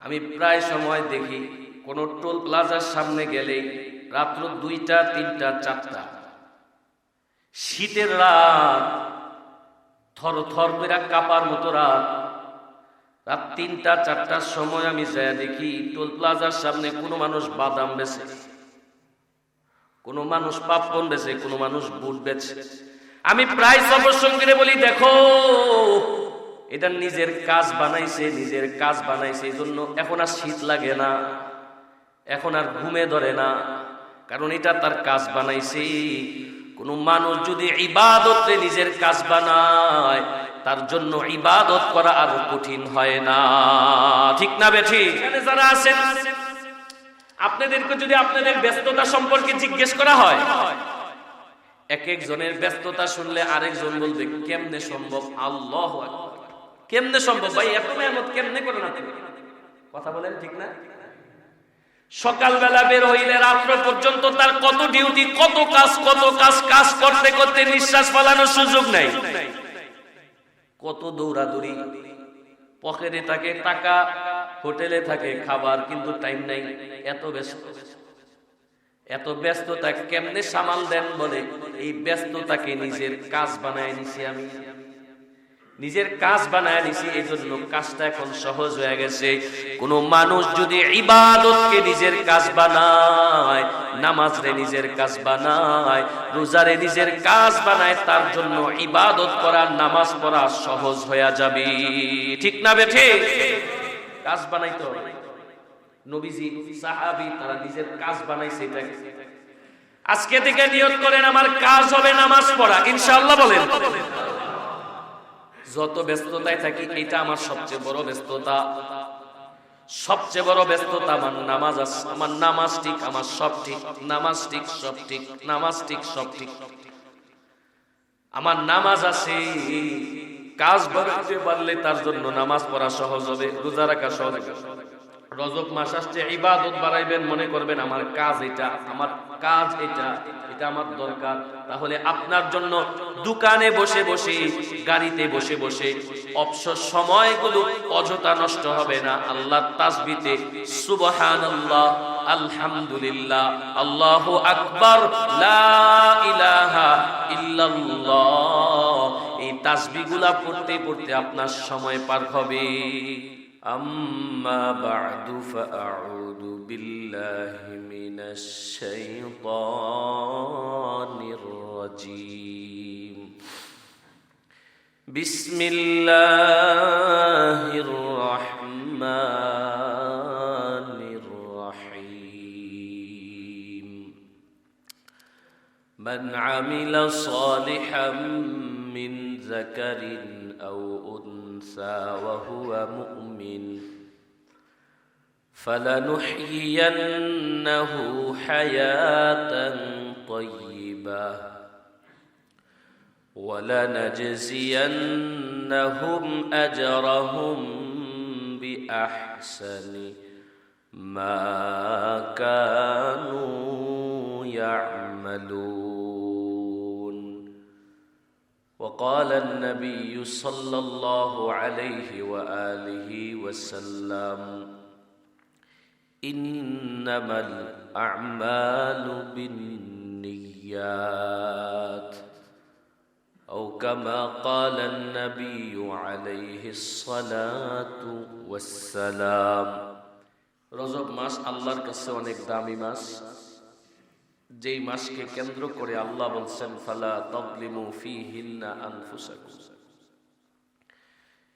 আমি প্রায় সময় দেখি কোন টোল প্লাজার সামনে গেলে রাত্র 2টা 3টা 4টা শীতের রাত, থর থর করে কাঁপার মতো রাত 3টা 4টার সময় আমি যায় দেখি টোল প্লাজার সামনে কোনো মানুষ বাদাম বেচে, কোনো মানুষ পাপকর্ন বেচে, কোনো মানুষ বুট বেচে। আমি প্রায় সবার সঙ্গে বলি, দেখো এটা নিজের কাজ বানাইছে, নিজের কাজ বানাইছে, এই জন্য এখন আর শীত লাগে না, এখন আর ঘুমে ধরে না, কারণ এটা তার কাজ বানাইছে। কোন মানুষ যদি ইবাদতে নিজের কাজ বানায়, তার জন্য ইবাদত করা আর কঠিন হয় না। ঠিক না বেঠি? এখানে যারা আছেন, আপনাদেরকে যদি আপনাদের ব্যস্ততা সম্পর্কে জিজ্ঞেস করা হয়, এক একজনের ব্যস্ততা শুনলে আরেকজন বলবে কেমনে সম্ভব? আল্লাহু আকবার, কেমনে সম্ভব ভাই, এত মেহনত কেমনে করেন আপনি? কথা বলেন, ঠিক না? সকালবেলা বের হইলে রাত্র পর্যন্ত তার কত ডিউটি, কত কাজ, কাজ করতে করতে নিঃশ্বাস ফেলানোর সুযোগ নাই, কত দৌড়াদৌড়ি, পকেটে থাকে টাকা, হোটেলে থাকে খাবার, কিন্তু টাইম নাই। এত ব্যস্ততা কেমনে সামাল দেন? বলে এই ব্যস্ততাকে নিজের কাজ বানায় নিছি, আমি নিজের কাজ বানায় নিছি, এই জন্য কাজটা এখন সহজ হয়ে গেছে। কোন মানুষ যদি ইবাদতকে নিজের কাজ বানায়, নামাজরে নিজের কাজ বানায়, রোজারে নিজের কাজ বানায়, তার জন্য ইবাদত করা, নামাজ পড়া সহজ হয়ে যাবে। ঠিক না বেঠে? কাজ বানাইতে হবে। নবীজি, সাহাবী, তারা নিজের কাজ বানাইছে। এটাকে আজকে থেকে নিয়ত করেন, আমার কাজ হবে নামাজ পড়া, ইনশাআল্লাহ বলেন। যত ব্যস্ততায় থাকি, এটা আমার সবচেয়ে বড় ব্যস্ততা, সবচেয়ে বড় ব্যস্ততা আমার নামাজ আছে। আমার নামাজ ঠিক, আমার সব ঠিক, নামাজ ঠিক, সব ঠিক, নামাজ ঠিক, সব ঠিক, আমার নামাজ আছে। কাজ বাড়াতে পারলে তার জন্য নামাজ পড়া সহজ হবে, রোজা রাখা সহজ হবে। রজব মাস আসছে, ইবাদত বাড়াইবেন, মনে করবেন আমার কাজ এটা, আমার কাজ এটা, এটা আমার দরকার। তাহলে আপনার জন্য দোকানে বসে বসে, গাড়িতে বসে বসে অবসর সময়গুলো অযথা নষ্ট হবে না। আল্লাহর তাসবিতে সুবহানাল্লাহ, আলহামদুলিল্লাহ, আল্লাহু আকবার, লা ইলাহা ইল্লাল্লাহ, এই তাসবিহগুলা পড়তে পড়তে আপনার সময় পার হবে। أما بعد فأعوذ بالله من الشيطان الرجيم. بسم الله الرحمن الرحيم. من عمل صالحا من ذكر أو أنثى وهو مؤمن فلنحيينه حياة طيبة ولنجزينهم أجرهم بأحسن ما كانوا يعملون. وقال النبي صلى الله عليه وآله وسلم إنما الأعمال بالنيات أو كما قال النبي عليه الصلاة والسلام. রজব মাস আল্লাহর কাছে অনেক দামি মাস, যেই মাসকে কেন্দ্র করে আল্লাহ বলছেন ফালা তাযলিমু ফীহিন্না আনফুসাকুম,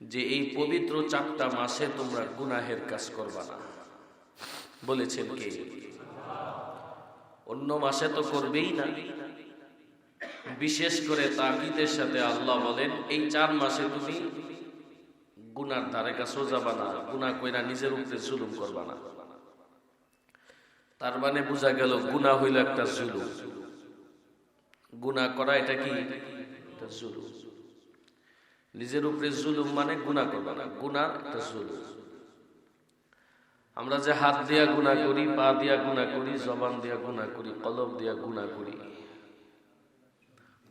যে এই পবিত্র 4টা মাসে তোমরা গুনাহের কাজ করবা না। বলেছেন কে? অন্য মাসে তো করবেই না। বিশেষ করে তাকিদের সাথে আল্লাহ বলেন এই 4 মাসে তুমি গুনার ধারে কাছেও যাবা না, গুনাহ কইরা নিজের উপরে জুলুম করবা না। তার মানে বোঝা গেল গুনাহ হইল একটা জুলুম। গুনাহ করা এটা কি? এটা জুলুম। নিজের উপরে জুলুম মানে গুনাহ করবা না, গুনাহ একটা জুলুম। আমরা যে হাত দিয়া গুনাহ করি, পা দিয়া গুনাহ করি, জবান দিয়া গুনাহ করি, কলব দিয়া গুনাহ করি,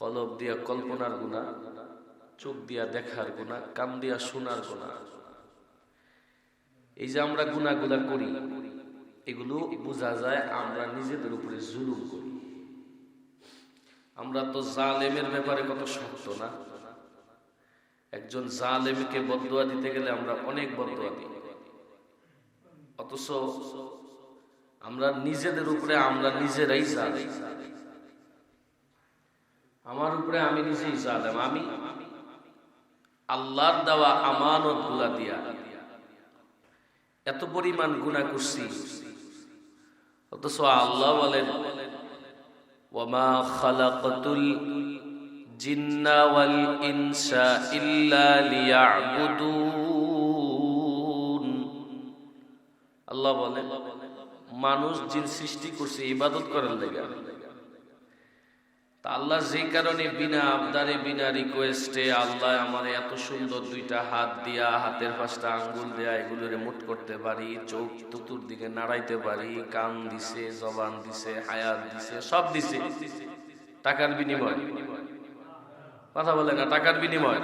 কলব দিয়া কল্পনার গুনাহ, চোখ দিয়া দেখার গুনাহ, কান দিয়া শোনার গুনাহ, এই যে আমরা গুনাহগুলা করি, এগুলো বোঝা যায় আমরা নিজেদের উপরে জুলুম করি। আমরা তো জালেমের ব্যাপারে কত শক্ত না। একজন জালেমকে বদদুয়া দিতে গেলে আমরা অনেক বদদুয়া দিই, অথচ আমরা নিজেদের উপরে আমরা নিজেরাই জালেম। আমার উপরে আমি নিজেই জালেম। আমি আল্লাহর দেওয়া আমানত গুলা দিয়া এত পরিমাণ গুনাহ করছি, অথচ আল্লাহ বলেন ওয়ামা খালাকাতুল জিন্না ওয়াল ইনসা ইল্লা লিয়াবুদুন। আল্লাহ বলেন মানুষ জিন সৃষ্টি করছে ইবাদত করার লাগা। তা আল্লাহ যেই কারণে বিনা আবদারে বিনা রিকোয়েস্টে আল্লাহ আমার এত সুন্দর দুইটা হাত দিয়া, হাতের 5টা আঙ্গুল দেয়া, এগুলোরে মুট করতে পারি, চোখ চতুর্দিকে নাড়াইতে পারি, কান দিছে, জবান দিছে, হায়াত দিছে, সব দিছে টাকার বিনিময়। কথা বলে না, টাকার বিনিময়,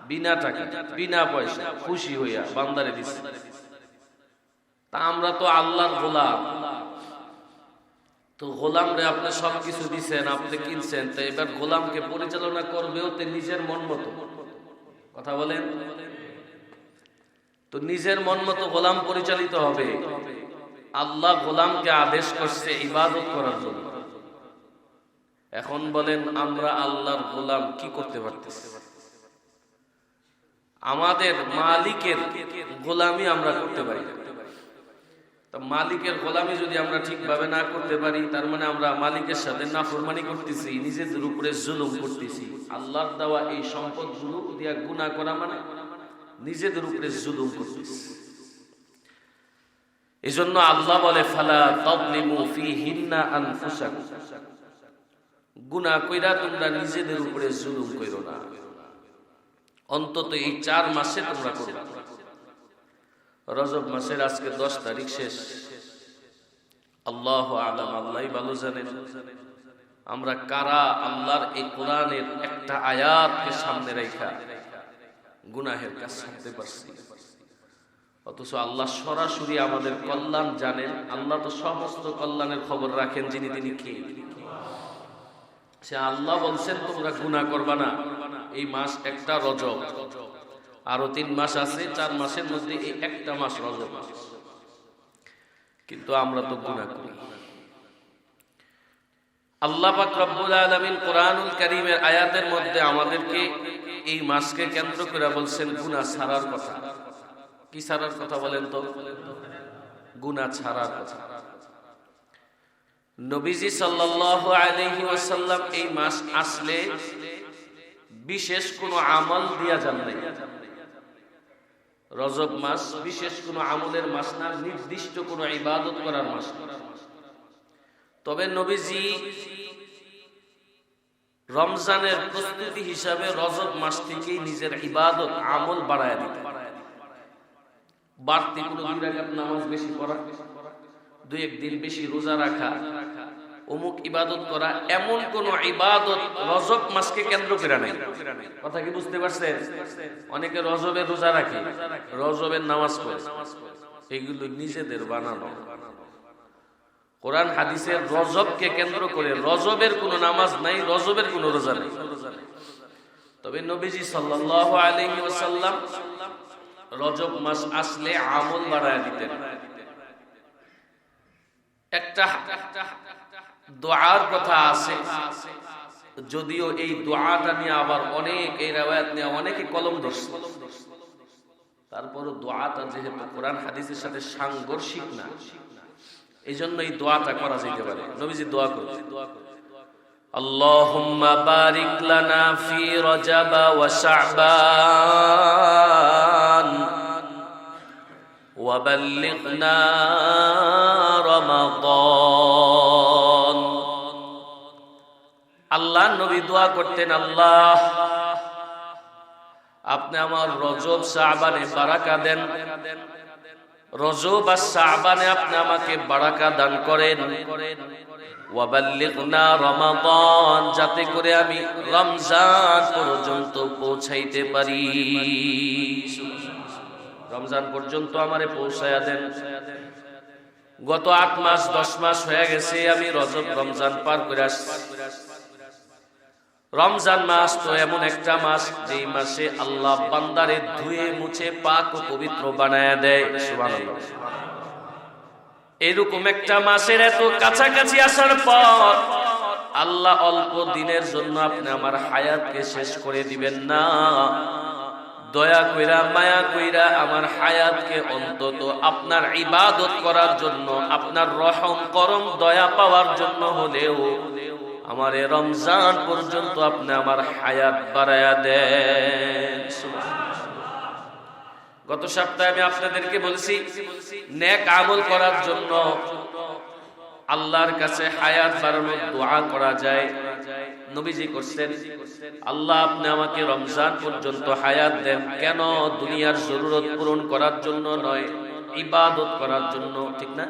বিনা টাকা বিনা পয়সা খুশি হইয়া বান্দারে দিছে। তা আমরা তো আল্লাহর গোলাম। তো গোলাম রে আপনি সবকিছু দিচ্ছেন, আপনি কিনছেন, তো এবার গোলামকে পরিচালনা করবেও তো নিজের মন মতো। কথা বলেন তো, নিজের মন মতো গোলাম পরিচালিত হবে। আল্লাহ গোলামকে আদেশ করছে ইবাদত করার জন্য। এখন বলেন আমরা আল্লাহর গোলাম কি করতে পারতেছি? আমাদের মালিকের গোলামি আমরা করতে পারি না। মালিকের গোলামি যদি আমরা ঠিকভাবে না করতে পারি, তার মানে আমরা মালিকের সাথে নাফরমানি করতেছি, নিজেদের উপরে জুলুম করতেছি। আল্লাহর দেওয়া এই সম্পদগুলো দিয়া গুনাহ করা মানে নিজেদের উপরে জুলুম করতেছি। এজন্য আল্লাহ বলে ফালা তাযলিমু ফীহিন্না আনফুসাকুম, গুনাহ কইরা তোমরা নিজেদের উপরে জুলুম কইরো না। অন্তত এই 4 মাসে তোমরা করবে। রজব মাসের আজকে 10 তারিখ শেষ। আল্লাহু আ'লাম, আল্লাহই ভালো জানেন আমরা কারা আল্লাহর এই কোরআনের একটা আয়াতকে সামনে রাখা গুনাহের কাজ ছাড়তে পারছি। অথচ আল্লাহ সরাসরি আমাদের কল্যাণ জানেন। আল্লাহ তো সমস্ত কল্যাণের খবর রাখেন, যিনি তিনি কে? সে আল্লাহ বলছেন তোমরা গুনাহ করবা না। এই মাস একটা রজব, আরো 3 মাস আছে, 4 মাসের মধ্যে এই একটা মাস রজব মাস। কিন্তু আমরা তো গুনাহ করি। আল্লাহ পাক রব্বুল আলামিন কোরআনুল কারীমের আয়াতের মধ্যে আমাদেরকে এই মাসকে কেন্দ্র করে বলছেন গুনাহ ছাড়ার কথা। কি ছাড়ার কথা বলেন তো? গুনাহ ছাড়ার কথা। নবীজি সাল্লাল্লাহু আলাইহি ওয়াসাল্লাম এই মাস আসলে বিশেষ কোনো আমল দিয়া যান নাই। রজব মাস বিশেষ কোনো আমলের মাস না, নির্দিষ্ট কোনো ইবাদত করার মাস। তবে নবীজি রমজানের প্রস্তুতি হিসাবে রজব মাস থেকেই নিজের ইবাদত আমল বাড়ায় দিতেন। বাড়তি কোনো 2 রাকাত নামাজ বেশি পড়া, 2-1 দিন বেশি রোজা রাখা, অমুক ইবাদত করা, এমন কোন ইবাদত রজব মাসকে কেন্দ্র করে নাই। কথা কি বুঝতে পারছেন? অনেকে রজবের রোজা রাখে, রজবের নামাজ পড়ে, এগুলো নিজেদের বানানো। কোরআন হাদিসের রজবকে কেন্দ্র করে রজবের কোনো নামাজ নাই, রজবের কোনো রোজা নেই। তবে নবীজি সাল্লাল্লাহু আলাইহি ওয়াসাল্লাম রজব মাস আসলে আমল বাড়ায় দিতেন। একটা দোয়ার কথা আছে, যদিও এই দোয়াটা নিয়ে আবার অনেক, এই riwayat নিয়ে অনেকে কলম ধরছে, তারপরও দোয়াটা যেহেতু কোরআন হাদিসের সাথে সাংঘর্ষিক না, এই জন্য এই দোয়াটা করা যেতে পারে। নবীজি দোয়া করতেন, আল্লাহুম্মা বারিক লানা ফি রজব ওয়া শাবান ওয়া বাল্লিগনা রমাদান। আল্লাহ নবী দোয়া করতেন, আল্লাহ আপনি আমার রজব শাবানে বারাকা দেন, রজব আর শাবানে আপনি আমাকে বারাকা দান করেন, ওয়া বাল্লিগনা রমাদান, যাতে করে আমি রমজান পর্যন্ত পৌঁছাইতে পারি। রমজান পর্যন্ত আমারে পৌঁছায়া দেন। গত 8 মাস 10 মাস হয়ে গেছে আমি রজব রমজান পার করে আসছি। রমজান মাস তো এমন একটা মাস যেই মাসে আল্লাহ বান্দারে ধুয়ে মুছে পাক ও পবিত্র বানায়া দেয়। সুবহানাল্লাহ। এরকম একটা মাসের এত কাছাকাছি আসার পর আল্লাহ অল্প দিনের জন্য আপনি আমার হায়াতকে শেষ করে দিবেন না। দয়া কইরা মায়া কইরা আমার হায়াতকে অন্তত আপনার ইবাদত করার জন্য, আপনার রহম করম দয়া পাওয়ার জন্য হলেও আমার এই রমজান পর্যন্ত আপনি আমার হায়াত বাড়ায়া দেন। গত সপ্তাহে আমি আপনাদেরকে বলছি নেক আমল করার জন্য আল্লাহর কাছে হায়াত বাড়ানোর দোয়া করা যায়। নবীজি করছেন, আল্লাহ আপনি আমাকে রমজান পর্যন্ত হায়াত দেন। কেন? দুনিয়ার জরুরত পূরণ করার জন্য নয়, ইবাদত করার জন্য। ঠিক না?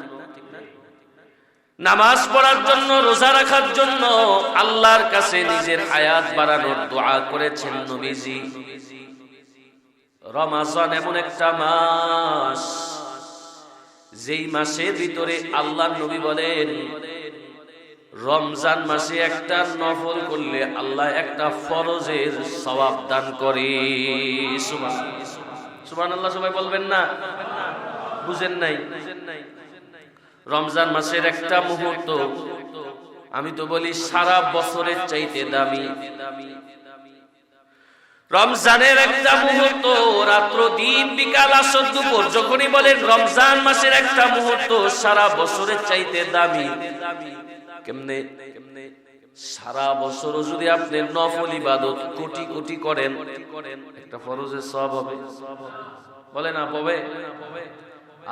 নামাজ পড়ার জন্য, রোজা রাখার জন্য আল্লাহর কাছে নিজের হায়াত বাড়ানোর দোয়া করেছেন নবীজি। রমজান এমন একটা মাস যেই মাসের ভিতরে আল্লাহর নবী বলেন রমজান মাসে একটা নফল করলে আল্লাহ একটা ফরজের সওয়াব দান করে। সুবহানাল্লাহ। সবাই বলবেন না? বুঝেন নাই? রমজান মাসের একটা মুহূর্ত আমি তো বলি সারা বছরের চাইতে দামি। রমজানের একটা মুহূর্ত রাত্র দিন বিকাল আসর দুপুর যখনই বলেন রমজান মাসের একটা মুহূর্ত সারা বছরের চাইতে দামি। কেমনে? সারা বছরও যদি আপনি নফল ইবাদত কোটি কোটি করেন একটা ফরজের সওয়াব হবে। বলে না হবে?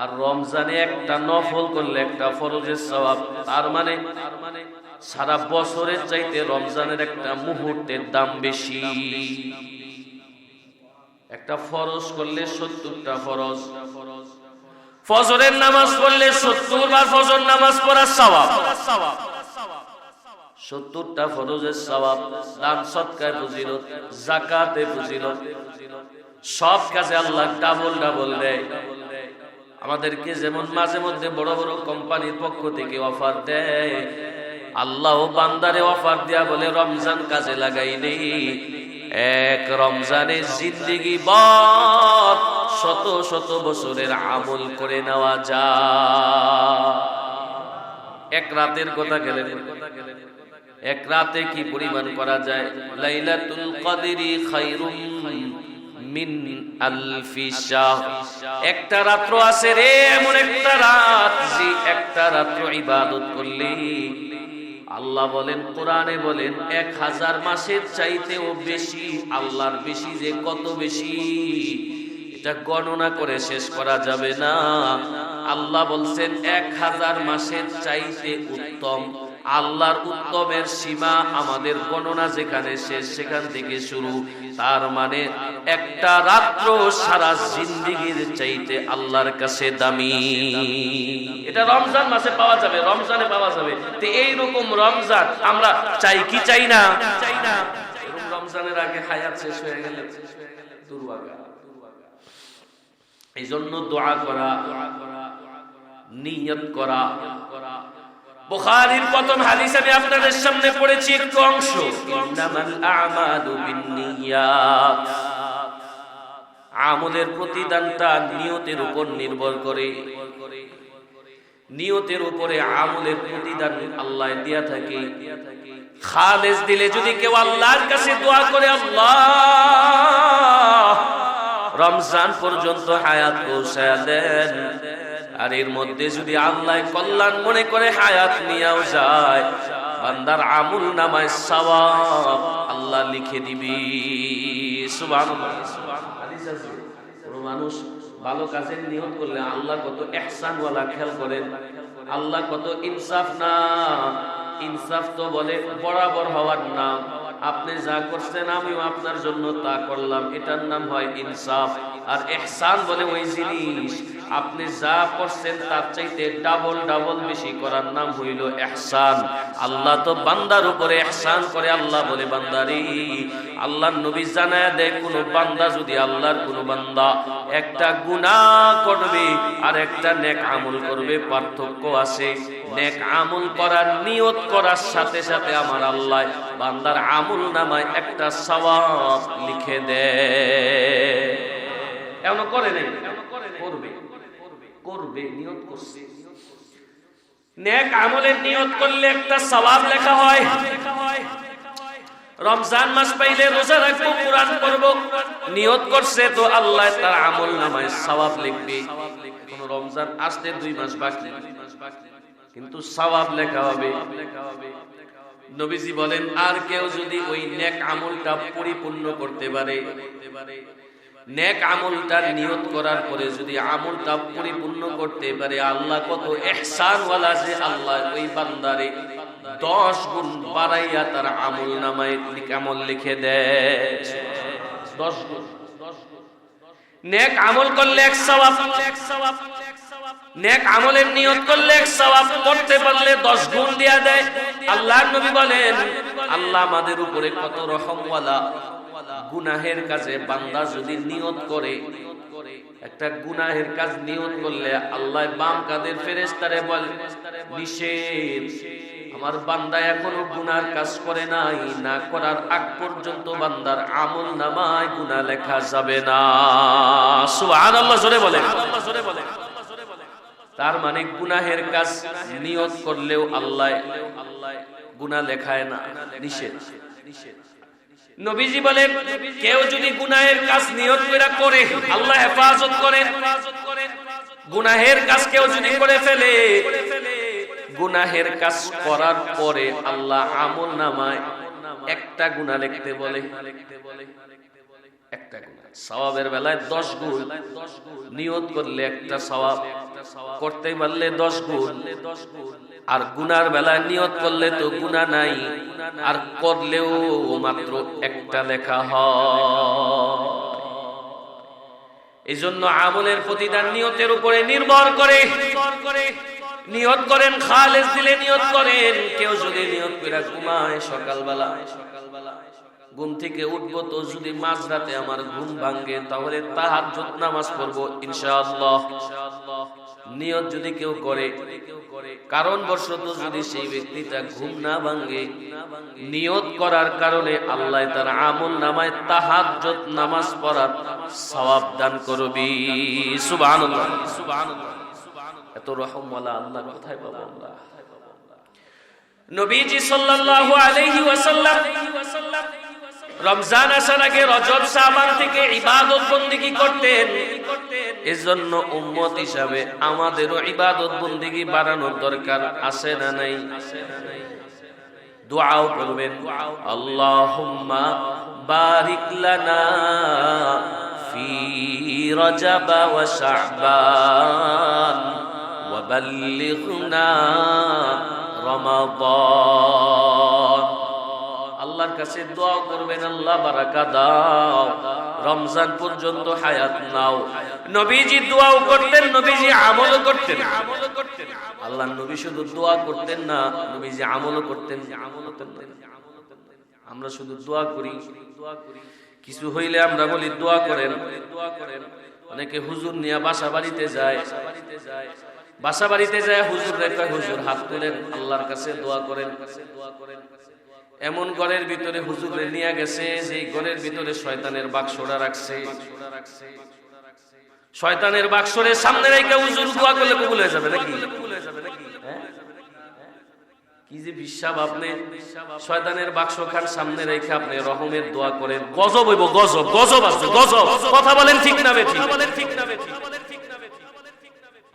আর রমজানে একটা নফল করলে একটা ফরজের সওয়াব। তার মানে সারা বছরের চাইতে রমজানের একটা মুহূর্তের দাম বেশি। একটা ফরজ করলে 70টা ফরজ। ফজরের নামাজ পড়লে 70 বার ফজর নামাজ পড়ার সওয়াব। 70টা ফরজের সওয়াব। দান সদকায় ফজিলত, যাকাতে ফজিলত, সব কাজে আল্লাহ ডাবল ডাবল দেয়। আমাদেরকে যেমন মাঝে মধ্যে বড় বড় কোম্পানির পক্ষ থেকে অফার দেয়, আল্লাহ বান্দারে অফার দেয়া বলে রমজান কাজে লাগাইনি এক রমজানে জিন্দেগি ভর শত শত বছরের আমল করে নেওয়া যায়। এক রাতের কথা গেলেন, এক রাতে কি পরিমাণ করা যায়? লাইলাতুল কদরি খায়রুম মিন আলফি শাহর। একটা রাত্র আছে রে, এমন একটা রাত যে একটা রাত্র ইবাদত করলে আল্লাহ বলেন, কোরআনে বলেন 1000 মাসের চাইতেও বেশি। আল্লাহর বেশি যে কত বেশি এটা গণনা করে শেষ করা যাবে না। আল্লাহ বলছেন 1000 মাসের চাইতে উত্তম। আল্লাহর উত্তমের সীমা আমাদের গণনা যেখানে শেষ সেখান থেকে শুরু। তার মানে একটা রাত্র সারা জিন্দেগির চাইতে আল্লাহর কাছে দামি। এটা রমজান মাসে পাওয়া যাবে, রমজানে পাওয়া যাবে। তো এইরকম রমজান আমরা চাই কি চাই না? এরকম রমজানের আগে হায়াত শেষ হয়ে গেলে দুর্ভাগা। এই জন্য দোয়া করা, নিয়ত করা। বুখারীর প্রথম হাদিস আমি আপনাদের সামনে পড়েছি একটু অংশ। ইন্নামাল আ'মালু বিন্নিয়াত। আমলের প্রতিদানটা নিয়তের উপর নির্ভর করে। নিয়তের উপরে আমলের প্রতিদান আল্লাহ দিয়া থাকে। খালেস দিলে যদি কেউ আল্লাহর কাছে দোয়া করে, আল্লাহ রমজান পর্যন্ত হায়াত পৌঁছায়া দেন, আর এর মধ্যে যদি আল্লাহ কল্যাণ মনে করে হায়াত নিয়েও যায়, বান্দার আমল নামায় সওয়াব আল্লাহ লিখে দিবি। সুবহানাল্লাহ। হাদিস আছে, কোন মানুষ ভালো কাজের নিয়ত করলে আল্লাহ কত ইহসান ওয়ালা খেয়াল করেন, আল্লাহ কত ইনসাফ না। ইনসাফ তো বলে বরাবর হওয়ার নাম, আপনি যা করছেন আমিও আপনার জন্য তা করলাম, এটার নাম হয় ইনসাফ। আর ইহসান বলে ওই জিনিস আপনি যা করছেন তার চাইতে ডাবল ডাবল বেশি করার নাম হইল ইহসান। আল্লাহ তো বান্দার উপরে ইহসান করে। আল্লাহ বলে, বান্দারে, আল্লাহর নবী জানায় দেয়, কোন বান্দা যদি আল্লাহর কোন বান্দা একটা গুনাহ করবে আর একটা নেক আমল করবে, পার্থক্য আছে। নেক আমল করার নিয়ত করার সাথে সাথে আমার আল্লাহ বান্দার আমল নামায় একটা সওয়াব লিখে দেয়। এমন করে নেই, করবে করবে, নিয়ত করছে। নেক আমলের নিয়ত করলে একটা সওয়াব লেখা হয়। রমজান মাস পাইলে রোজা রাখবো, কুরআন পড়বো, নিয়ত করছে তো আল্লাহ তার আমল নামায় সওয়াব লিখবে। কোন রমজান আসতে 2 মাস বাকি, কিন্তু সওয়াব লেখা হবে। নবীজি বলেন, আর কেউ যদি ওই নেক আমলটা পরিপূর্ণ করতে পারে, নেক আমলটার নিয়ত করার পরে যদি আমলটা পরিপূর্ণ করতে পারে, আল্লাহ কত ইহসান ওয়ালা যে আল্লাহ ওই বান্দারে 10 গুণ বাড়াইয়া তার আমল নামায় আমল লিখে দেয়। 10 গুণ। নেক আমল করলে এক সওয়াব, নেক আমলের নিয়ত করলে এক সওয়াব, করতে পারলে 10 গুণ দিয়া দেয়। আল্লাহর নবী বলেন, আল্লাহ আমাদের উপরে কত রহমওয়ালা। গুনাহের কাজে বান্দা যদি নিয়ত করে, একটা গুনাহের কাজ নিয়ত করলে আল্লাহ বাম কাদের ফেরেশতারে বলে, নিষেধ, আমার বান্দা এখনো গুনার কাজ করে নাই, না করার আগ পর্যন্ত বান্দার আমল নামায় গুনাহ লেখা যাবে না। সুবহানাল্লাহ, জোরে বলেন। তার মানে গুনাহের কাজ নিয়ত করলেও আল্লাহ গুনাহ লেখায় না, নিষেধ। নবীজি বলেন, কেউ যদি গুনাহের কাজ নিয়ত করে আল্লাহ হেফাজত করেন। গুনাহের কাজ কেউ যদি করে ফেলে, গুনাহের কাজ করার পরে আল্লাহ আমল নামায় একটা গুনাহ লিখতে বলে, একটা গুনাহ। সওয়াবের বেলায় 10 গুণ, নিয়ত করলে একটা সওয়াব, করতে পারলে 10 গুণ। আর গুনার বেলায় নিয়ত করলে তো গুনাহ নাই, আর করলেও মাত্র একটা লেখা হয়। এই জন্য আমলের প্রতিদান নিয়তের উপরে নির্ভর করে। নিয়ত করেন, খালেস দিলে নিয়ত করেন। কেউ যদি নিয়ত করে ঘুমায়, সকালবেলা ঘুম থেকে উঠবো, তো যদি মাঝরাতে আমার ঘুম ভাঙে, তাহলে তাহাজ্জুদ নামাজ পড়বো ইনশাআল্লাহ। নিয়ত যদি কেউ করে, কারণ বশত যদি সেই ব্যক্তিটা ঘুম না ভাঙে, নিয়ত করার কারণে আল্লাহ তার আমল নামায় তাহাজ্জুদ নামাজ পড়ার সওয়াব দান করবে। সুবহানাল্লাহ, সুবহানাল্লাহ। এত রহমওয়ালা আল্লাহ কোথায় পাবো আমরা? নবীজি সাল্লাল্লাহু আলাইহি ওয়াসাল্লাম রমজান আসার আগে রজব শাবান থেকে ইবাদত বন্দেগী করতেন। এজন্য উম্মত হিসাবে আমাদেরও ইবাদত বন্দেগী বাড়ানোর দরকার আছে না নাই? দুআও করবেন, আল্লাহুম্মা বারিক লানা ফি রজব ওয়া শাবান ওয়া বাল্লিগনা রমাদান। আল্লাহর কাছে দোয়া করবেন, আল্লাহ বারাকা দাও, রমজান পর্যন্ত হায়াত নাও। নবীজি দোয়াও করতেন, নবীজি আমলও করতেন। আল্লাহর নবী শুধু দোয়া করতেন না, নবীজি আমলও করতেন। আমরা শুধু দোয়া করি, কিছু হইলে আমরা বলি দোয়া করেন। অনেকে হুজুর নিয়ে বাসা বাড়িতে যায়, বাসা বাড়িতে যায় হুজুর রেখা, হুজুর হাত তুলেন, আল্লাহর কাছে দোয়া করেন। এমন ঘরের ভিতরে হুজুরে নিয়ে গেছে যে ঘরের ভিতরে শয়তানের বাক্সটা রাখছে। শয়তানের বাক্সের সামনে রেখে হুজুর দোয়া করলে কবুল হয়ে যাবে নাকি? কি যে বিশ্বাস! আপনি শয়তানের বাক্স খান সামনে রেখে আপনি রহমের দোয়া করেন, গজব হইব, গজব, গজব আছে, গজব। কথা বলেন ঠিক না বেঠিক?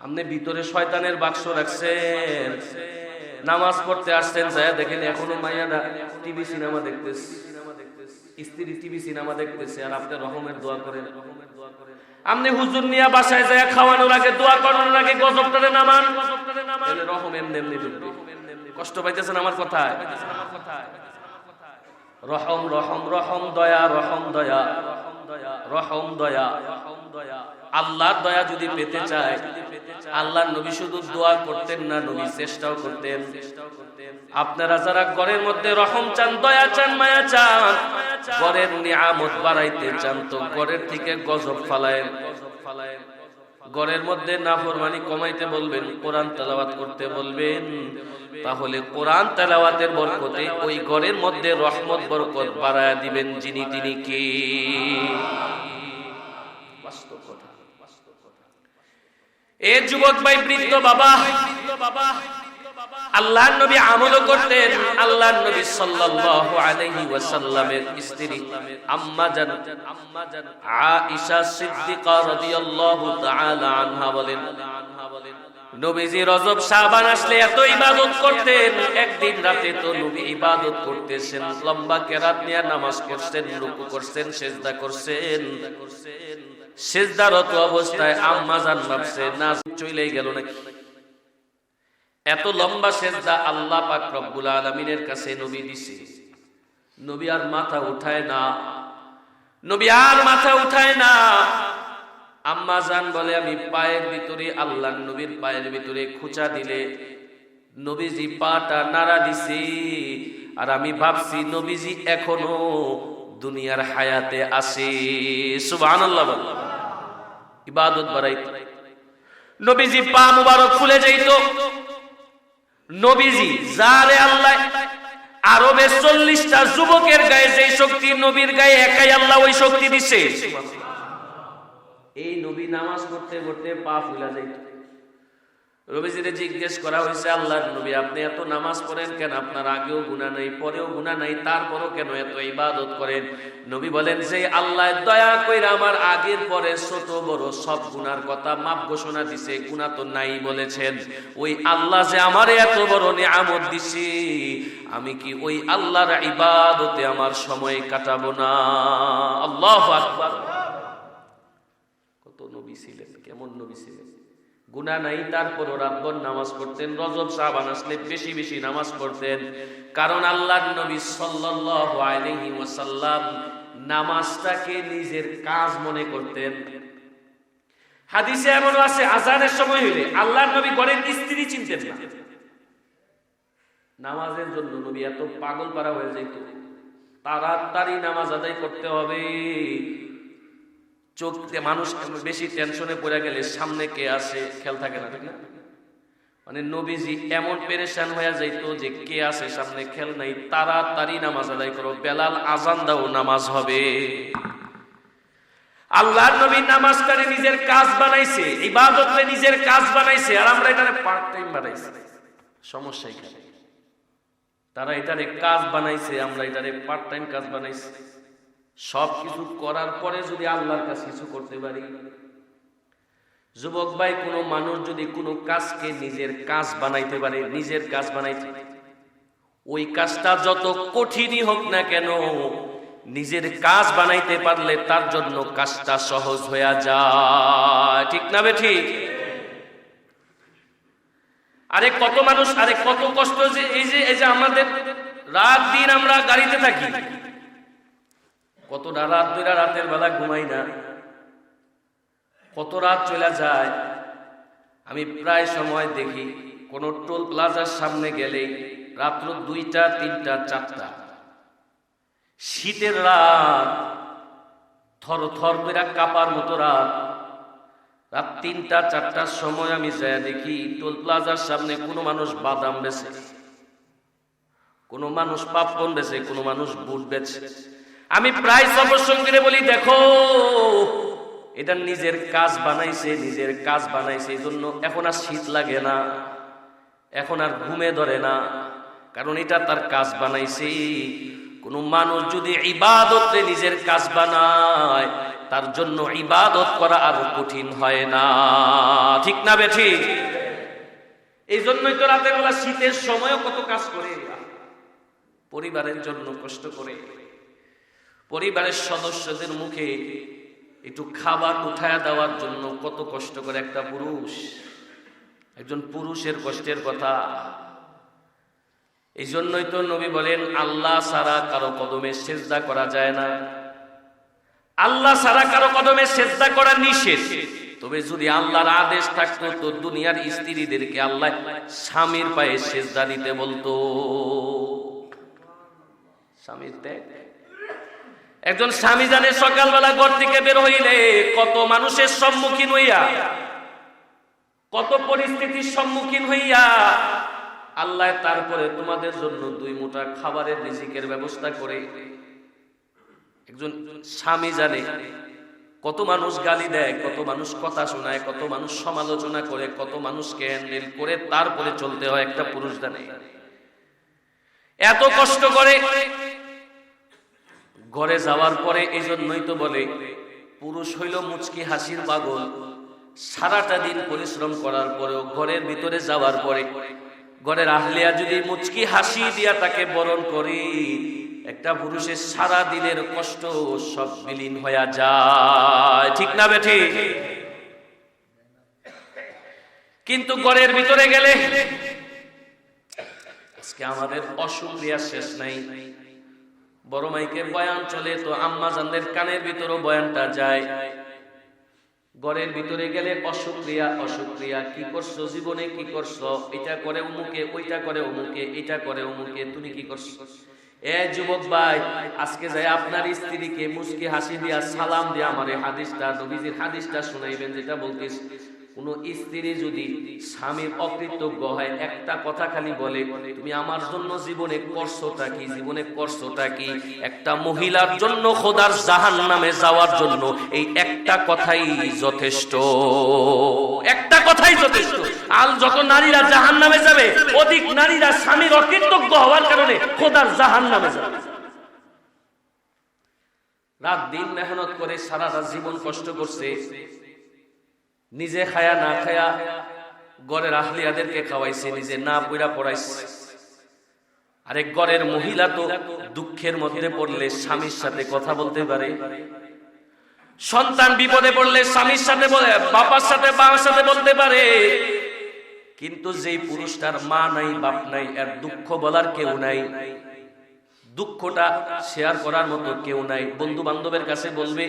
আপনি ভিতরে শয়তানের বাক্স রাখছেন, নামাজ পড়তে আসছেন, যায় দেখেন এখনো মাইয়ারা টিভি সিনেমা দেখতেছে, স্ত্রী টিভি সিনেমা দেখতেছে, আর আপনি রহমের দোয়া করেন। আপনি হুজুর নিয়ে বাসায় যায় খাওয়ানোর আগে, দোয়া করানোর আগে গজবটারে নামান, রহম এমনি এমনি ঢুকবে। কষ্ট পাইতেছেন আমার কথায়? রহম রহম রহম দয়া রহম দয়া রহম দয়া রহম দয়া রহম দয়া। আল্লাহর দয়া যদি পেতে চায়, আল্লাহর নবী শুধু দোয়া করতেন না, নবী চেষ্টাও করতেন। আপনারা যারা ঘরের মধ্যে রহম চান, দয়া চান, মায়া চান, ঘরের নিয়ামত বাড়াইতে চান, তো ঘরের থেকে গজব ফালায়েন। ঘরের মধ্যে নাফরমানি কমাইতে বলবেন, কোরআন তেলাওয়াত করতে বলবেন। তাহলে কোরআন তেলাওয়াতের বরকতে ওই ঘরের মধ্যে রহমত বরকত বাড়ায়া দিবেন। যিনি তিনি কে? বাস্তব কথা। এ যুবক ভাই, বৃদ্ধ বাবা, আল্লাহর নবী আমলও করতেন। আল্লাহর নবী সাল্লাল্লাহু আলাইহি ওয়াসাল্লামের স্ত্রী আম্মা জান আয়েশা সিদ্দিকা রাদিয়াল্লাহু তাআলা আনহা বলেন, নবীজি রজব শাবান আসলে এত ইবাদত করতেন। একদিন রাতে তো নবী ইবাদত করতেছেন, লম্বা কেরাত নিয়ে নামাজ পড়ছেন, রুকু করছেন, সিজদা করছেন। সিজদারত অবস্থায় আম্মা জান ভাবছেন না চলেই গেল নাকি। এত লম্বা সিজদা আল্লাহ পাক রব্বুল আলামিনের কাছে নবী দিছে, নবী আর মাথা উঠায় না, নবী আর মাথা উঠায় না। আম্মা জান বলে, আমি পায়ের ভিতরে, আল্লাহর নবীর পায়ের ভিতরে খুঁচা দিলে নবীজি পাটা নাড়া দিছে, আর আমি ভাবছি নবীজি এখনো দুনিয়ার হায়াতে আছে। সুবহানাল্লাহ। ইবাদত বাড়াইতো, নবীজি পা মুবারক ফুলে যাইতো। নবীজি যারে আল্লাহ আরবে 40টা যুবকের গায়ে যে শক্তি নবীর গায়ে একাই আল্লাহ ওই শক্তি দিছে। এই নবী নামাজ পড়তে পড়তে পা ফুলা যাইত। নবীজিরে জিজ্ঞেস করা হয়েছে, আল্লাহর নবী আপনি এত নামাজ পড়েন কেন? আপনার আগেও গুনাহ নাই, পরেও গুনাহ নাই, তারপরও কেন এত ইবাদত করেন? নবী বলেন, যে আল্লাহ দয়া কইরা আমার আগের পরে ছোট বড় সব গুনার কথা মাপ ঘোষণা দিছে, গুনাহ তো নাই বলেছেন, ওই আল্লাহ যে আমারে এত বড় নিয়ামত দিছে, আমি কি ওই আল্লাহর ইবাদতে আমার সময় কাটাবো না? আল্লাহু আকবার। কত নবী ছিলেন, কেমন নবী ছিলেন! গুনাহ নাই, তারপরও রাতভর নামাজ পড়তেন। রজব শাবান আসলে বেশি বেশি নামাজ পড়তেন, কারণ আল্লাহর নবী সাল্লাল্লাহু আলাইহি ওয়াসাল্লাম নামাজটাকে নিজের কাজ মনে করতেন। হাদিসে এমন আছে, আযানের সময় হইলে আল্লাহর নবী ঘরের স্ত্রী চিনতেন না। নামাজের জন্য নবী এত পাগল পারা হয়ে যেত, তাড়াতাড়ি নামাজ আদায় করতে হবে। চোখে মানুষ বেশি টেনশনে পড়ে গেলে সামনে কে আছে খেয়াল থাকে না, ঠিক না? মানে নবীজি এমন পেরেশান হয়ে যাইত যে কে আছে সামনে খেয়াল নাই, তাড়াতাড়ি নামাজ আদায় করো, বেলাল আজান দাও, নামাজ হবে। আল্লাহর নবী নামাজটারে নিজের কাজ বানাইছে, ইবাদতকে নিজের কাজ বানাইছে, আর আমরা এটারে পার্ট টাইম বানাইছি। সমস্যা এখানে, তারা এটারে কাজ বানাইছে, আমরা এটারে পার্ট টাইম কাজ বানাইছি। সব কিছু করার পরে যদি আল্লাহর কাছে কিছু করতে পারি। যুবক ভাই, কোনো মানুষ যদি কোনো কাজকে নিজের কাজ বানাইতে পারে, নিজের কাজ বানাইতে, ওই কাজটা যত কঠিনই হোক না কেন, নিজের কাজ বানাইতে পারলে তার জন্য কাজটা সহজ হয়ে যায়। ঠিক না বেঠিক? আরে কত মানুষ, আরে কত কষ্ট, যে এই যে আমাদের রাত দিন আমরা গাড়িতে থাকি, কতটা রাত ধরে রাতের বেলা ঘুমাই না, কত রাত চলে যায়। আমি প্রায় সময় দেখি কোন টোল প্লাজার সামনে গেলেই রাত্র 2টা 3টা 4টা, শীতের রাত, থর থর করে কাঁপার মতো রাত, রাত 3টা 4টার সময় আমি যায় দেখি টোল প্লাজার সামনে কোনো মানুষ বাদাম বেচে, কোনো মানুষ পাপকর্ন বেচে, কোনো মানুষ বুট বেচে। আমি প্রায় সবার সঙ্গে বলি, দেখো এটা নিজের কাজ বানাইছে, নিজের কাজ বানাইছে, এই জন্য এখন আর শীত লাগে না, এখন আর ঘুমে ধরে না, কারণ এটা তার কাজ বানাইছে। কোন মানুষ যদি ইবাদতে নিজের কাজ বানায়, তার জন্য ইবাদত করা আর কঠিন হয় না। ঠিক না বেঠিক? এই জন্যই তো রাতের বেলা শীতের সময়ও কত কাজ করে, পরিবারের জন্য কষ্ট করে, পরিবারের সদস্যদের মুখে একটু খাবার উঠায় দেওয়ার জন্য কত কষ্ট করে একটা পুরুষ। একজন পুরুষের কষ্টের কথা। এই জন্যই তো নবী বলেন আল্লাহ ছাড়া কারো কদমে সেজদা করা যায় না। আল্লাহ ছাড়া কারো কদমে সেজদা করা নিষেধ। তবে যদি আল্লাহর আদেশ থাকতো তো দুনিয়ার স্ত্রীদেরকে আল্লাহ স্বামীর পায়ে সেজদা দিতে বলতো। স্বামীর ত্যাগ। একজন স্বামী জানে সকালবেলা ঘর থেকে বের হইলে কত মানুষের সম্মুখীন হইয়া, কত পরিস্থিতির সম্মুখীন হইয়া আল্লাহ তারপরে তোমাদের জন্য 2 মুঠা খাবারের রিজিকের ব্যবস্থা করে। একজন স্বামী জানে কত মানুষ গালি দেয়, কত মানুষ কথা শোনায়, কত মানুষ সমালোচনা করে, কত মানুষকে হ্যান্ডেল করে তারপরে চলতে হয়। একটা পুরুষ জানে এত কষ্ট করে ঘরে যাওয়ার পরে। এই জন্যই তো বলে পুরুষ হইল মুচকি হাসির পাগল। সারাটা দিন পরিশ্রম করার পরেও ঘরের ভিতরে যাওয়ার পরে ঘরের আহলিয়া যদি মুচকি হাসি দিয়া তাকে বরণ করে, একটা পুরুষের সারা দিনের কষ্ট সব বিলীন হয়ে যায়। ঠিক না বেঠি? কিন্তু ঘরের ভিতরে গেলে আজকে আমাদের অশুক্রিয়া শেষ নাই। বড় মাইকে বয়ান চলে তো আম্মা জানদের কানের ভিতরও বয়ানটা যায়। ঘরের ভিতরে গেলে অশুক্রিয়া, অশুক্রিয়া। কি করছো জীবনে, কি করছো? এটা করে অমুকে, ওইটা করে অমুকে, এটা করে অমুকে, তুমি কি করছো? এ যুবক ভাই, আজকে যাই আপনার স্ত্রীকে মুচকি হাসি দিয়া সালাম দিয়া আমার হাদিসটা, নবীজির হাদিসটা শুনাইবেন, যেটা বলতেছে কোন স্ত্রী যদি স্বামীর অকৃতজ্ঞ হয়, একটা কথা খালি বলে তুমি আমার জন্য জীবনে করছোটা কি, জীবনে করছোটা কি? একটা মহিলার জন্য খোদার জাহান্নামে যাওয়ার জন্য এই একটা কথাই যথেষ্ট। একটা কথাই যথেষ্ট। আর যত নারীরা জাহান্নামে যাবে, অধিক নারীরা স্বামীর অকৃতজ্ঞ হওয়ার কারণে খোদার জাহান্নামে যাবে। রাত দিন মেহনত করে সারাটা জীবন কষ্ট করছে, নিজে খায়া না খায়া ঘরের আহলিয়াদেরকে খাওয়াইছে, নিজে না পয়রা পড়াইছে। আরেক ঘরের মহিলা তো দুঃখের মধ্যে পড়লে স্বামীর সাথে কথা বলতে পারে, সন্তান বিপদে পড়লে স্বামীর সাথে বলে, বাবার সাথে বাবার সাথে বলতে পারে। কিন্তু যেই পুরুষটার মা নাই, বাপ নাই, এর দুঃখ বলার কেউ নাই, দুঃখটা শেয়ার করার মতো কেউ নাই। বন্ধু বান্ধবের কাছে বলবে,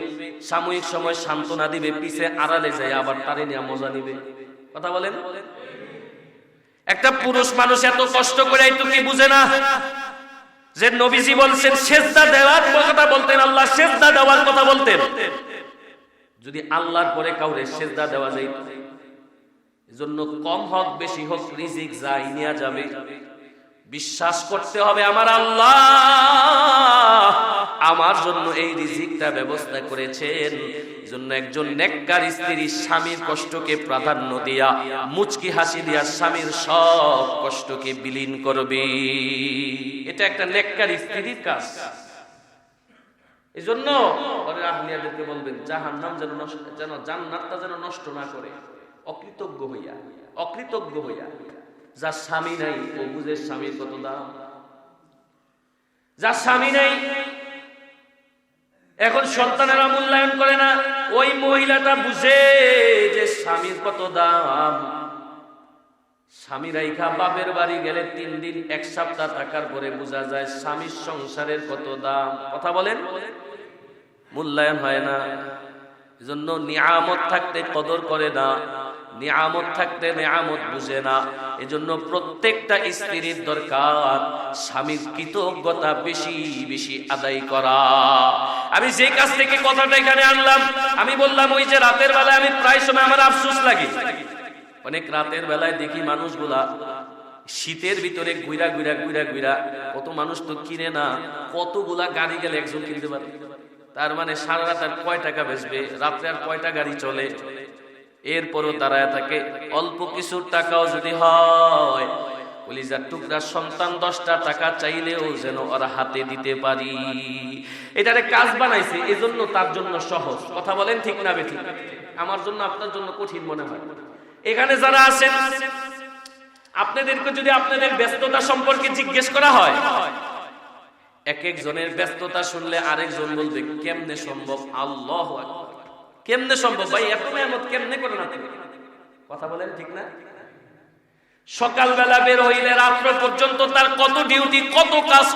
সাময়িক সময় সান্ত্বনা দিবে, পিছে আড়ালে যায় আবার তারে নিয়ে মজা নিবে। কথা বলেন? একটা পুরুষ মানুষ এত কষ্ট করে তো কি বুঝে না যে নবীজি বলছেন সেজদা দেওয়ার কথা বলতেন, আল্লাহ সেজদা দেওয়ার কথা বলতেন। যদি আল্লাহর পরে কাউরে সেজদা দেওয়া যায়, এজন্য কম হোক বেশি হোক রিজিক যাই নিয়ে যাবে। বিশ্বাস করতে হবে আমার আল্লাহ আমার জন্য এই রিজিকটা ব্যবস্থা করেছেন। এজন্য একজন নেককার স্ত্রী স্বামীর কষ্টকে প্রাধান্য দিয়া মুচকি হাসি দিয়া স্বামীর সব কষ্টকে বিলীন করবে। এটা একটা নেককার স্ত্রীর কাজ। এজন্য ঘরের আহলিয়াদেরকে বলবেন জাহান্নাম যেন জান্নাতটা যেন নষ্ট না করে। অকৃতজ্ঞ হইয়া, অকৃতজ্ঞ হইয়া যার স্বামী নাই ও বুঝে স্বামীর কত দাম। যার স্বামী নাই, এখন সন্তানেরা মূল্যায়ন করে না, ওই মহিলাটা বুঝে যে স্বামীর কত দাম। স্বামী রাইখা বাপের বাড়ি গেলে 3 দিন 1 সপ্তাহ থাকার পরে বোঝা যায় স্বামীর সংসারের কত দাম। কথা বলেন? মূল্যায়ন হয় না। এজন্য নিয়ামত থাকতে কদর করে না, নিয়ামত থাকতে নিয়ামত বুঝে না। এজন্য প্রত্যেকটা স্ত্রীর দরকার স্বামীর কৃতজ্ঞতা বেশি বেশি আদায় করা। আমি যে কাছ থেকে কথাটা এখানে আনলাম, আমি বললাম ওই যে রাতের বেলায় আমি প্রায় সময় আমার আফসোস লাগে, অনেক রাতের বেলায় দেখি মানুষগুলা শীতের ভিতরে ঘুরা ঘুরা ঘুরা ঘুরা, কত মানুষ তো কিনে না, কতগুলা গাড়ি গেলে একজন কিনতে পারে। তার মানে সারা রাত আর কয় টাকা বেচবে, রাত্রে আর কয়টা গাড়ি চলে। এরপরও দাঁড়ায় থাকে। অল্প কিছু টাকাও যদি হয়, কলিজার টুকরা সন্তান 10টা টাকা চাইলেও যেন ওরা হাতে দিতে পারি। এটারে কাজ বানাইছে, এজন্য তার জন্য সহজ। কথা বলেন ঠিক না বেঠিক? আমার জন্য আপনার জন্য কঠিন মনে হয়। এখানে যারা আছেন আপনাদেরকে যদি আপনাদের ব্যস্ততা সম্পর্কে জিজ্ঞেস করা হয়, এক একজনের ব্যস্ততা শুনলে আরেকজন বলবে কেমনে সম্ভব? আল্লাহু আকবার, কেমনে সম্ভব ভাই, এত মেহনত কেমনে করেন আপনি? কথা বলেন ঠিক না? সকালবেলা বের হইলে রাত্র পর্যন্ত তার কত ডিউটি, কত কাজ,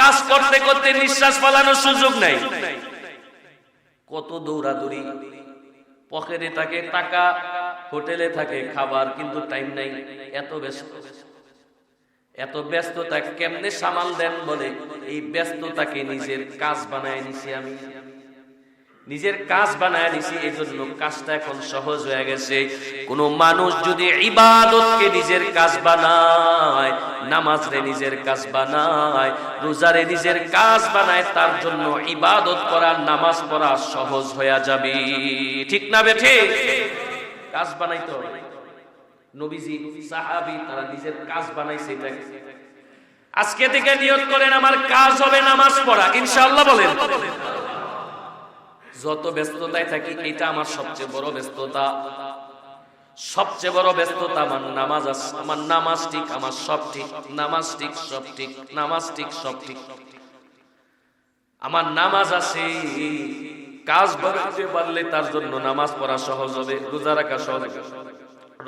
কাজ করতে করতে নিঃশ্বাস ফেলানোর সুযোগ নাই। কত দৌড়াদৌড়ি, পকেটে থাকে টাকা, হোটেলে থাকে খাবার, কিন্তু টাইম নাই। এত ব্যস্ততা কেমনে সামাল দেন বলে, এই ব্যস্ততাকে নিজের কাজ বানায় নিছি। আমি নিজের কাজ বানায় নিছি, এই জন্য কাজটা এখন সহজ হয়ে গেছে। কোন মানুষ যদি ইবাদতকে নিজের কাজ বানায়, নামাজরে নিজের কাজ বানায়, রোজারে নিজের কাজ বানায়, তার জন্য ইবাদত করা, নামাজ পড়া সহজ হয়ে যাবে। ঠিক না বেঠে? কাজ বানাইতে হবে। নবীজি, সাহাবী তারা নিজের কাজ বানাইছে। এটাকে আজকে থেকে নিয়ত করেন, আমার কাজ হবে নামাজ পড়া, ইনশাআল্লাহ বলেন। যত ব্যস্ততায় থাকি, এটা আমার সবচেয়ে বড় ব্যস্ততা। সবচেয়ে বড় ব্যস্ততা আমার নামাজ আছে। আমার নামাজ ঠিক, আমার সব ঠিক, নামাজ ঠিক, সব ঠিক, নামাজ ঠিক, সব ঠিক। আমার নামাজ আছে, কাজ বাড়াতে পারলে তার জন্য নামাজ পড়া সহজ হবে, রোজা রাখা সহজ হবে।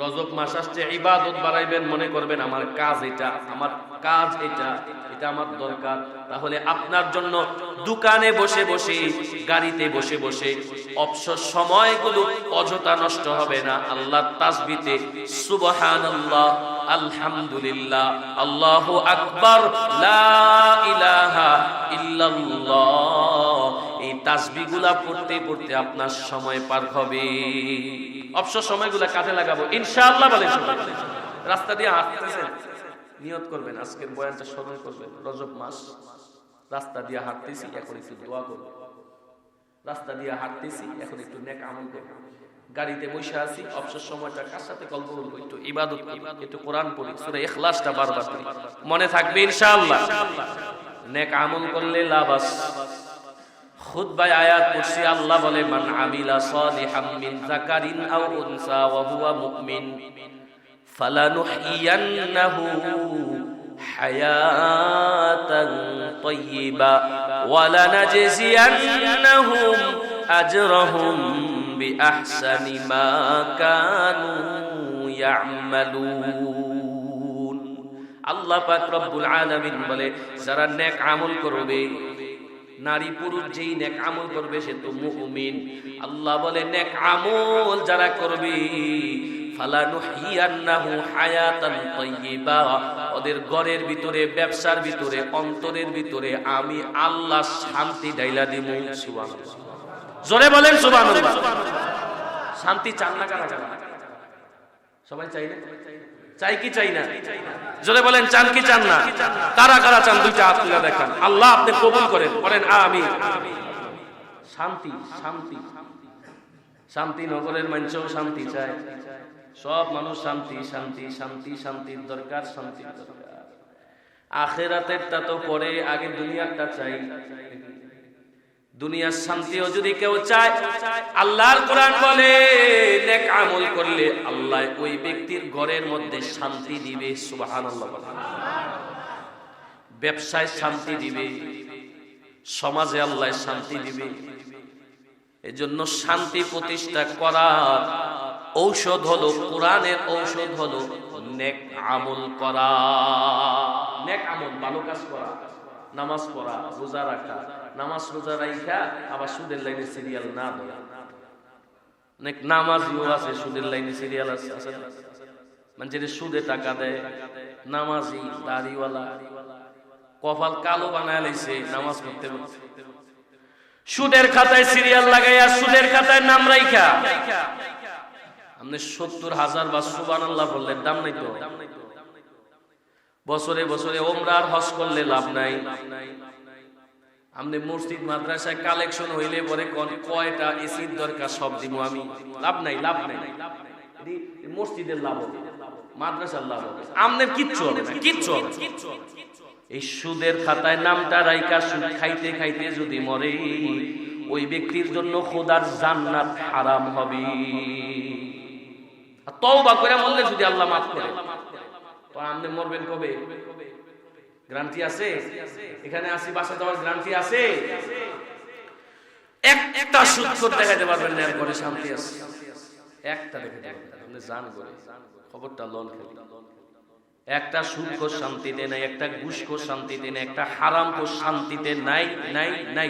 রজব মাস আসছে, ইবাদত বাড়াইবেন, মনে করবেন আমার কাজ এটা, আমার কাজ এটা, এটা আমার দরকার। তাহলে আপনার জন্য দোকানে বসে বসে, গাড়িতে বসে বসে অবসর সময়গুলো অযথা নষ্ট হবে না। আল্লাহর তাসবিতে সুবহানাল্লাহ, আলহামদুলিল্লাহ, আল্লাহু আকবার, লা ইলাহা ইল্লাল্লাহ, এই তাসবিহগুলা পড়তে পড়তে আপনার সময় পার হবে। অবসর সময়গুলা কাজে লাগাবো ইনশাআল্লাহ বলেন। রাস্তা দিয়ে হাঁটতেছেন, নিয়ত করবেন আজকের বয়ানটা স্মরণ করবেন। রজব মাস, রাস্তা দিয়ে হাঁটতেছি, এখন একটু দোয়া করব। রাস্তা দিয়ে হাঁটতেছি, এখন একটু নেক আমল করব। গাড়িতে বসে আছি, অবসর সময়টা কার সাথে গল্প বলবো, একটু ইবাদত করি, একটু কোরআন পড়ি, সূরা ইখলাসটা বারবার পড়ি, মনে থাকবে ইনশাআল্লাহ। নেক আমল করলে লাভ আছে। খুতবায় আয়াত পড়ছি, আল্লাহ বলে, মান আমিলা সালিহাম মিন যাকারিন আও উনসা ওয়া হুয়া মুমিন ফালানুহইয়ান্নাহু হায়াতান তাইয়্যিবা ওয়া লানাজজিয়ান্নাহুম আজরাহুম বিআহসানি মা কানু ইয়ামালুন। আল্লাহ পাক রব্বুল আলামিন বলে, যারা নেক আমল করবে, নারী পুরুষ যেই নেক আমল করবে সে তো মুমিন। আল্লাহ বলে, নেক আমল যারা করবে, ফালানুহিয়ান্নাহু হায়াতান তাইয়্যিবা, ওদের ঘরের ভিতরে, ব্যবসার ভিতরে, অন্তরের ভিতরে আমি আল্লাহ শান্তি ঢাইলা দিব। সুবহানাল্লাহ, জোরে বলেন সুবহানাল্লাহ। শান্তি চান না কারা? সবাই চাই না? চাই কি চাই না? জোরে বলেন, চান কি চান না? কারা কারা চান? দুইটা হাত তুলে দেখান। আল্লাহ আপনি কবুল করেন, বলেন আমিন। শান্তি, শান্তি, শান্তি। নগরের মানুষও শান্তি চায়, সব মানুষ শান্তি, শান্তি, শান্তি, শান্তির দরকার, শান্তির দরকার। আখিরাতেরটা তো পরে, আগে দুনিয়ারটা চাই। দুনিয়ার শান্তিও যদি কেউ চায়, আল্লাহর কোরআন বলে, নেক আমল করলে আল্লাহ ওই ব্যক্তির ঘরের মধ্যে শান্তি দিবে। সুবহানাল্লাহ। ব্যবসায় শান্তি দিবে, সমাজে আল্লাহ শান্তি দিবে। এজন্য শান্তি প্রতিষ্ঠা করার ঔষধ হলো, কোরআনের ঔষধ হলো নেক আমল করা। নেক আমল, ভালো কাজ করা, নামাজ পড়া, রোজা রাখা, নামাজ রোজা রাখা আবার সুদের লাইনে সিরিয়াল না ধরা। অনেক নামাজিও আছে, সুদের লাইনে সিরিয়াল আছে। মানে সুদে টাকা দেয়, নামাজি, দাড়িওয়ালা, কপাল কালো বানায় লাইছে নামাজ পড়তে পড়তে, সুদের খাতায় সিরিয়াল লাগাইয়া সুদের খাতায় নাম রাইখা আপনি ৭০,০০০ বা সুবহানাল্লাহ বললে দাম নাই তো। বছরে বছরে ওমরা আর হজ করলে লাভ নাই। আপনি মসজিদ মাদ্রাসায় কালেকশন হইলে পরে কয়টা এসির দরকার সব দিব আমি, লাভ নাই, লাভ নাই। মসজিদের লাভ হবে, মাদ্রাসার লাভ হবে, আমনের কিচ্ছু হবে না, কিচ্ছু হবে। এই সুদের খাতায় নামটা রাইকা সুদ খাইতে খাইতে যদি মরে, ওই ব্যক্তির জন্য খোদার জান্নাত হারাম হবে। তওবা করে মরলে যদি আল্লাহ মাফ করে, তো আপনি মরবেন কবে? গ্যারান্টি আছে? এখানে আসি বাসা যাওয়ার গ্যারান্টি আছে? একটা সুদ দেখাতে পারবেন না, এর ঘরে শান্তি আছে একটা দেখাতে পারবেন। আপনি জান করে খবরটা লন খেলে একটা সুদখোর শান্তিতে নাই, একটা ঘুষখোর শান্তিতে নাই, একটা হারামখোর শান্তিতে নাই নাই নাই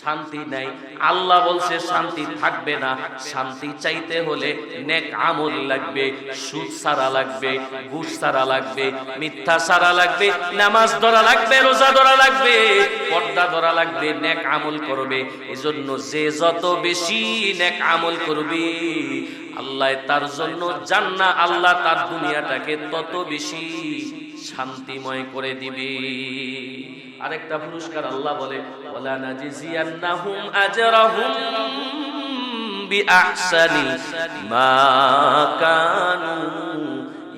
শান্তি নাই। আল্লাহ বলছে শান্তি থাকবে না। শান্তি চাইতে হলে নেক আমল লাগবে, সুদ ছাড়া লাগবে, ঘুষ ছাড়া লাগবে, মিথ্যা ছাড়া লাগবে, নামাজ ধরা লাগবে, রোজা ধরা লাগবে, পর্দা ধরা লাগবে, নেক আমল করবে। এজন্য যে যত বেশি নেক আমল করবে আল্লাহ তার জন্য জান্নাত, আল্লাহ তার দুনিয়াটাকে তত বেশি শান্তিময় করে দিবে। আরেকটা পুরস্কার আল্লাহ বলে, ওয়ালা নাজিজিয়ান্নাহুম আজরাহুম বিআহসানি মা কানু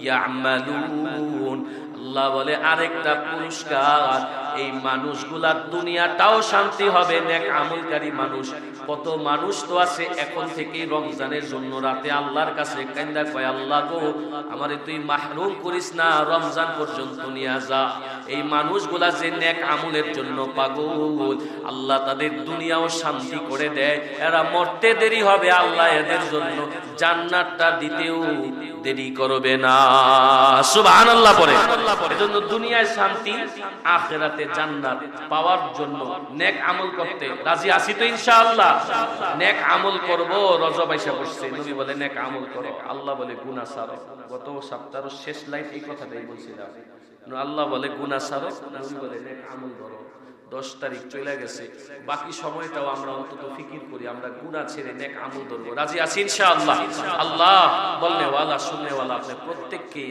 ইয়ামালুন। আল্লাহ বলে আরেকটা পুরস্কার, এই মানুষগুলার দুনিয়াটাও শান্তি হবে। নেক আমলকারী মানুষ, কত মানুষ তো আছে এখন থেকে রমজানের জন্য রাতে আল্লাহর কাছে কান্দা কয়, আল্লাহ গো আমারে তুই মাহরুম করিস না, রমজান পর্যন্ত নিয়ে যা। এই মানুষগুলা যে নেক আমলের জন্য পাগল, আল্লাহ তাদের দুনিয়াও শান্তি করে দেয়। এরা মরতে দেরি হবে, আল্লাহ এদের জন্য জান্নাতটা দিতেও দেরি করবে না। সুবহানাল্লাহ পড়ে। এজন্য দুনিয়ায় শান্তি, আখিরাতে জান্নাত পাওয়ার জন্য নেক আমল করতে রাজি আছি তো ইনশাআল্লাহ। নেক আমল করব, রজব আইসা পড়ছে, নবী বলে নেক আমল করো, আল্লাহ বলে গুনাহ ছাড়ো। গত সপ্তাহের শেষ লাইন এই কথাটাই বলছিলাম। আল্লাহ বলে গুনাহ ছাড়ো, নবী বলে নেক আমল করো। 10 তারিখ চলে গেছে, বাকি সময়টাও আমরা অন্তত ফিকির করি, আমরা গুনাহ ছেড়ে নেক আমল করব। রাজি আছি ইনশাআল্লাহ। আল্লাহ বলনে ওয়ালা শুননে ওয়ালা আপনি প্রত্যেককেই